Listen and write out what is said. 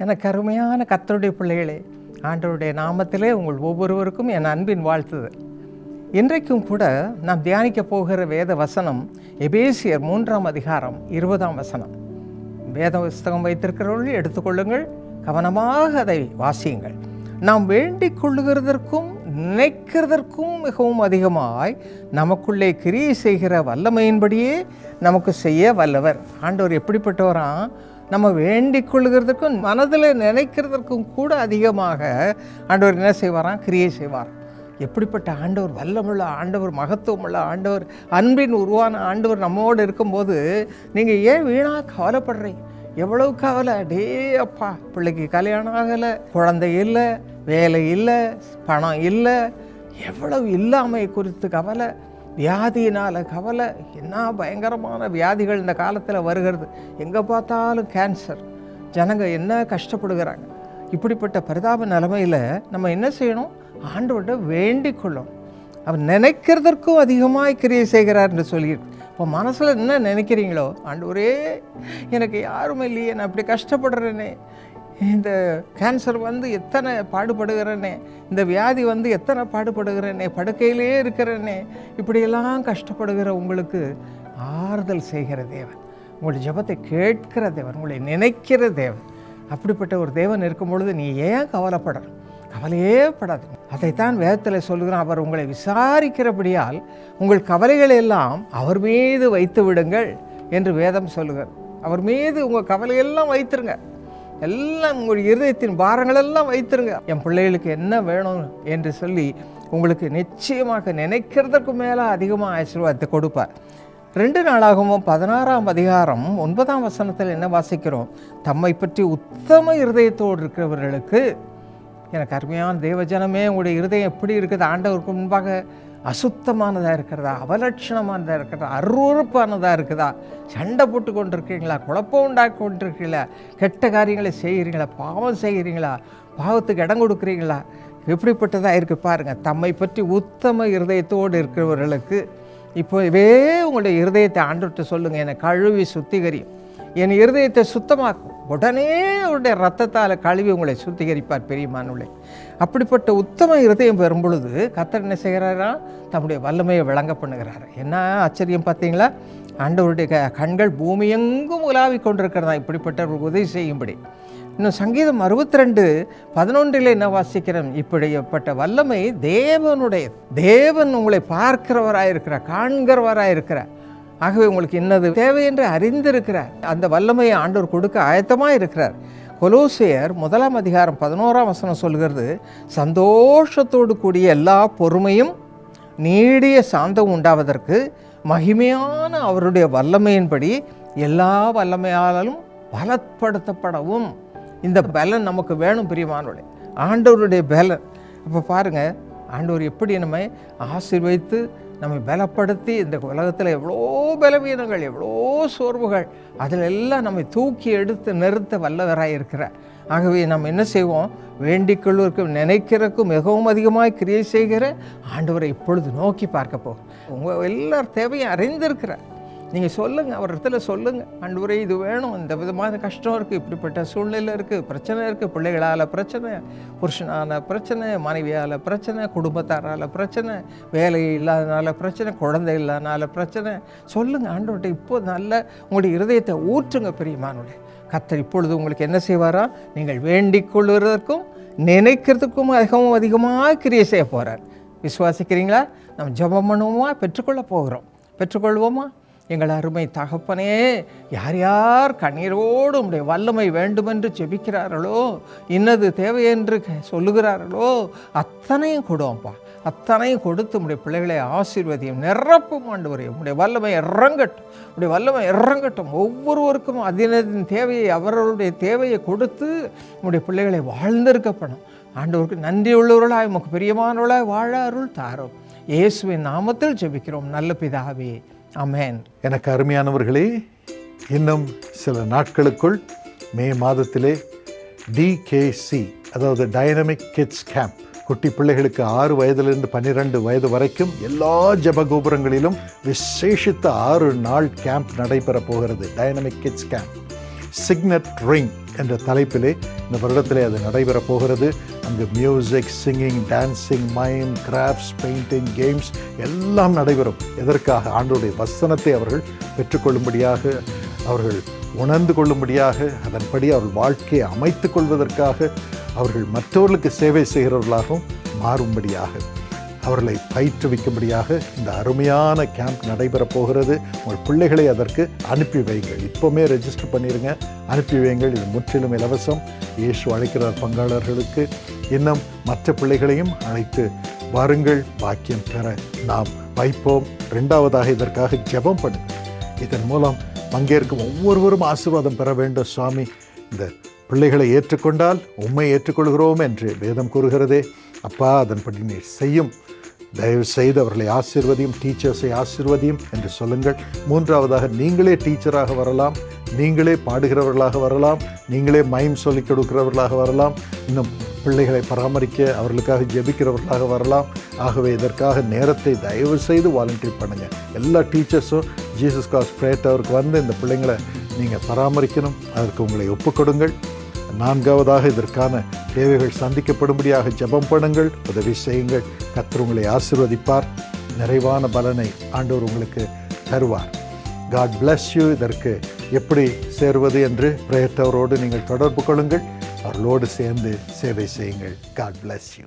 எனக்கு அருமையான கர்த்தருடைய பிள்ளைகளே, ஆண்டவருடைய நாமத்திலே உங்கள் ஒவ்வொருவருக்கும் என் அன்பின் வாழ்த்துதல். இன்றைக்கும் கூட நாம் தியானிக்க போகிற வேத வசனம் எபேசியர் 3ஆம் அதிகாரம் 20ஆம் வசனம். வேத புஸ்தகம் வைத்திருக்கிறவர்கள் எடுத்துக்கொள்ளுங்கள், கவனமாக அதை வாசியுங்கள். நாம் வேண்டிக் கொள்ளுகிறதற்கும் நினைக்கிறதற்கும் மிகவும் அதிகமாய் நமக்குள்ளே கிரியை செய்கிற வல்லமையின்படியே நமக்கு செய்ய வல்லவர். ஆண்டவர் எப்படிப்பட்டவராம்? நம்ம வேண்டிக் கொள்ளுகிறதுக்கும் மனதில் நினைக்கிறதற்கும் கூட அதிகமாக ஆண்டவர் என்ன செய்வாராம்? கிரியை செய்வார். எப்படிப்பட்ட ஆண்டவர்! வல்லமுள்ள ஆண்டவர், மகத்துவமுள்ள ஆண்டவர், அன்பின் உருவான ஆண்டவர் நம்மோடு இருக்கும்போது நீங்கள் ஏன் வீணாக கவலைப்படுறீங்க? எவ்வளவு கவலை! டே அப்பா, பிள்ளைக்கு கல்யாணம் ஆகலை, குழந்தை இல்லை, வேலை இல்லை, பணம் இல்லை, எவ்வளவு இல்லாமை குறித்து கவலை, வியாதியினால் கவலை. என்ன பயங்கரமான வியாதிகள் இந்த காலத்தில் வருகிறது. எங்கே பார்த்தாலும் கேன்சர். ஜனங்க என்ன கஷ்டப்படுகிறாங்க. இப்படிப்பட்ட பரிதாப நிலைமையில் நம்ம என்ன செய்யணும்? ஆண்டவர்கிட்ட வேண்டிக் கொள்ளணும். அவர் நினைக்கிறதற்கும் அதிகமாக கிரியை செய்கிறார் என்று சொல்லியிருக்கு. இப்போ மனசில் என்ன நினைக்கிறீங்களோ, ஆண்டவரே எனக்கு யாருமே இல்லையே, நான் அப்படி கஷ்டப்படுறேனே, இந்த கேன்சர் எத்தனை பாடுபடுகிறேனே, இந்த வியாதி எத்தனை பாடுபடுகிறேனே, படுக்கையிலே இருக்கிறேனே, இப்படியெல்லாம் கஷ்டப்படுகிற உங்களுக்கு ஆறுதல் செய்கிற தேவன், உங்களுடைய ஜெபத்தை கேட்கிற தேவன், உங்களை நினைக்கிற தேவன். அப்படிப்பட்ட ஒரு தேவன் இருக்கும் பொழுது நீ ஏன் கவலைப்படுற? கவலையே படாது. அதைத்தான் வேதத்தில் சொல்லுகிறான். அவர் உங்களை விசாரிக்கிறபடியால் உங்கள் கவலைகளை எல்லாம் அவர் மீது வைத்து விடுங்கள் என்று வேதம் சொல்லுகிறார். அவர் மீது உங்கள் கவலையெல்லாம் வைத்துருங்க. எல்லாம் உங்களுடைய இருதயத்தின் பாரங்களெல்லாம் வைத்துருங்க. என் பிள்ளைகளுக்கு என்ன வேணும் என்று சொல்லி உங்களுக்கு நிச்சயமாக நினைக்கிறதுக்கு மேலே அதிகமாக ஆசீர்வாதத்தை கொடுப்பார். 2 நாளாகவும் 16ஆம் அதிகாரம் 9ஆம் வசனத்தில் என்ன வாசிக்கிறோம்? தம்மை பற்றி உத்தம இருதயத்தோடு இருக்கிறவர்களுக்கு, எனக்கு அருமையான தேவஜனமே, உங்களுடைய இருதயம் எப்படி இருக்குது? ஆண்டவருக்கு முன்பாக அசுத்தமானதாக இருக்கிறதா, அவலட்சணமானதாக இருக்கிறதா, அருவருப்பானதாக இருக்குதா, சண்டை போட்டு கொண்டிருக்கீங்களா, குழப்பம் உண்டாக்கி கொண்டிருக்கீங்களா, கெட்ட காரியங்களை செய்கிறீங்களா, பாவம் செய்கிறீங்களா, பாவத்துக்கு இடம் கொடுக்குறீங்களா, எப்படிப்பட்டதாக இருக்குது பாருங்கள். தம்மை பற்றி உத்தம இருதயத்தோடு இருக்கிறவர்களுக்கு இப்போவே உங்களுடைய இருதயத்தை ஆண்டவர்கிட்ட சொல்லுங்கள், என்னை கழுவி சுத்திகரியும், என் இருதயத்தை சுத்தமாக்கும். உடனே அவருடைய ரத்தத்தால் கழுவி உங்களை சுத்திகரிப்பார் பெரியமானவர்களே. அப்படிப்பட்ட உத்தம இருதயம் பெறும் பொழுது கர்த்தர் என்ன செய்கிறாரா? தம்முடைய வல்லமையை விளங்க பண்ணுகிறார். என்ன ஆச்சரியம் பார்த்தீங்களா? ஆண்டவருடைய கண்கள் பூமி எங்கும் உலாவி கொண்டிருக்கிறதா இப்படிப்பட்ட ஒரு உதவி செய்யும்படி. இன்னும் சங்கீதம் 62:11 என்ன வாசிக்கிறோம்? இப்படிப்பட்ட வல்லமை தேவனுடைய, தேவன் உங்களை பார்க்கிறவராயிருக்கிறார், காண்கிறவராயிருக்கிறார். ஆகவே உங்களுக்கு என்னது தேவை என்று அறிந்திருக்கிறார். அந்த வல்லமையை ஆண்டவர் கொடுக்க ஆயத்தமாக இருக்கிறார். கொலோசியர் 1ஆம் அதிகாரம் 11ஆம் வசனம் சொல்கிறது, சந்தோஷத்தோடு கூடிய எல்லா பொறுமையும் நீடிய சாந்தம் உண்டாவதற்கு மகிமையான அவருடைய வல்லமையின்படி எல்லா வல்லமையாலும் பலப்படுத்தப்படவும். இந்த பலன் நமக்கு வேணும் பிரியமானவர்களே, ஆண்டவருடைய பலன். இப்போ பாருங்கள், ஆண்டவர் எப்படி நம்மை ஆசீர்வதித்து நம்மை பலப்படுத்தி, இந்த உலகத்தில் எவ்வளோ பலவீனங்கள், எவ்வளோ சோர்வுகள், அதில் எல்லாம் நம்மை தூக்கி எடுத்து நிறுத்த வல்லவராக இருக்கிறார். ஆகவே நம்ம என்ன செய்வோம்? வேண்டிக்கொள்வதற்கும் நினைக்கிறதுக்கும் மிகவும் அதிகமாக கிரியை செய்கிற ஆண்டவரை இப்பொழுது நோக்கி பார்க்க போகும். உங்கள் எல்லார் தேவையும் அறிந்திருக்கிறார். நீங்கள் சொல்லுங்கள், அவர் இடத்துல சொல்லுங்கள், ஆண்டவரே இது வேணும், இந்த விதமான கஷ்டம் இருக்குது, இப்படிப்பட்ட சூழ்நிலை இருக்குது, பிரச்சனை இருக்குது, பிள்ளைகளால் பிரச்சனை, புருஷனால் பிரச்சனை, மனைவியால் பிரச்சனை, குடும்பத்தாரால் பிரச்சனை, வேலை இல்லாதனால பிரச்சனை, குழந்தை இல்லாதனால பிரச்சனை. சொல்லுங்கள் ஆண்டவர்கிட்ட. இப்போது நல்ல உங்களுடைய இருதயத்தை ஊற்றுங்க பிரியமானவர்களே. கர்த்தர் இப்பொழுது உங்களுக்கு என்ன செய்வாரா? நீங்கள் வேண்டிக் கொள்வதற்கும் நினைக்கிறதுக்கும் அதிகமாக கிரியை செய்ய போகிறார். விசுவாசிக்கிறீங்களா? நம்ம ஜெபம் பண்ணுவோமா? பெற்றுக்கொள்ள போகிறோம். பெற்றுக்கொள்வோமா? எங்கள் அருமை தகப்பனே, யார் யார் கண்ணீரோடு உம்முடைய வல்லமை வேண்டுமென்று ஜெபிக்கிறார்களோ, இன்னது தேவை என்று சொல்லுகிறார்களோ, அத்தனையும் கொடுவோம்ப்பா. அத்தனையும் கொடுத்து உம்முடைய பிள்ளைகளை ஆசீர்வதியும், நிரப்பும் ஆண்டவரே. உம்முடைய வல்லமை இறங்கட்டும், உம்முடைய வல்லமை இறங்கட்டும். ஒவ்வொருவருக்கும் அதன் தேவையை, அவர்களுடைய தேவையை கொடுத்து உம்முடைய பிள்ளைகளை வாழ்ந்திருக்கப்படும். ஆண்டவருக்கு நன்றி உள்ளவர்களாய், உமக்கு பிரியமானவர்களாய் வாழ அருள் தாரும். இயேசுவின் நாமத்தில் ஜெபிக்கிறோம் நல்ல பிதாவே, ஆமென். எனக்கு அருமையானவர்களே, இன்னும் சில நாட்களுக்குள் மே மாதத்திலே DKC, அதாவது டைனமிக் கிட்ஸ் கேம்ப், குட்டி பிள்ளைகளுக்கு 6 வயதிலிருந்து 12 வயது வரைக்கும் எல்லா ஜபகோபுரங்களிலும் விசேஷித்த 6 நாள் கேம்ப் நடைபெற போகிறது. Dynamic kids camp. Signet ring என்ற தலைப்பிலே இந்த வருடத்திலே அது நடைபெறப் போகிறது. அங்கு music, singing, dancing, mime, crafts, painting, games எல்லாம் நடைபெறும். எதற்காக? ஆண்டவருடைய வசனத்தை அவர்கள் பெற்றுக்கொள்ளும்படியாக, அவர்கள் உணர்ந்து கொள்ளும்படியாக, அதன்படி அவர்கள் வாழ்க்கையை அமைத்து கொள்வதற்காக, அவர்கள் மற்றவர்களுக்கு சேவை செய்கிறவர்களாகவும் மாறும்படியாக, அவர்களை பயிற்றுவிக்கும்படியாக இந்த அருமையான கேம்ப் நடைபெறப் போகிறது. உங்கள் பிள்ளைகளை அதற்கு அனுப்பி வைங்கள். இப்போவுமே ரெஜிஸ்டர் பண்ணிடுங்க, அனுப்பி வைங்கள். இது முற்றிலும் இலவசம். இயேசு அழைக்கிறார் பங்காளர்களுக்கு. இன்னும் மற்ற பிள்ளைகளையும் அழைத்து வாருங்கள், பாக்கியம் பெற நாம் வைப்போம். 2வதாக இதற்காக ஜெபம் பண்ணுங்கள். இதன் மூலம் பங்கேற்கும் ஒவ்வொருவரும் ஆசீர்வாதம் பெற வேண்டும். சுவாமி, இந்த பிள்ளைகளை ஏற்றுக்கொண்டால் உம்மை ஏற்றுக்கொள்கிறோம் என்று வேதம் கூறுகிறதே. அப்பா, அதன்படி நீர் செய்யும். தயவு செய்து அவர்களை ஆசீர்வதியும், டீச்சர்ஸை ஆசீர்வதியும் என்று சொல்லுங்கள். 3வதாக நீங்களே டீச்சராக வரலாம், நீங்களே பாடுகிறவர்களாக வரலாம், நீங்களே மைம் சொல்லிக் கொடுக்கிறவர்களாக வரலாம், இன்னும் பிள்ளைகளை பராமரிக்க அவர்களுக்காக ஜெபிக்கிறவர்களாக வரலாம். ஆகவே இதற்காக நேரத்தை தயவு செய்து வாலண்டியர் பண்ணுங்கள். எல்லா டீச்சர்ஸும் ஜீசஸ் காஸ் ப்ரேயர் டவருக்கு வந்து இந்த பிள்ளைங்களை நீங்கள் பராமரிக்கணும். அதற்கு உங்களை ஒப்புக்கொடுங்கள். 4வதாக இதற்கான தேவைகள் சந்திக்கப்படும்படியாக ஜெபம் பண்ணுங்கள், உதவி செய்யுங்கள். கர்த்தர் உங்களை ஆசீர்வதிப்பார். நிறைவான பலனை ஆண்டவர் உங்களுக்கு தருவார். God bless you. இதற்கு எப்படி சேருவது என்று ப்ரேயர் டவரோடு நீங்கள் தொடர்பு கொள்ளுங்கள். அவர்களோடு சேர்ந்து சேவை செய்யுங்கள். God bless you.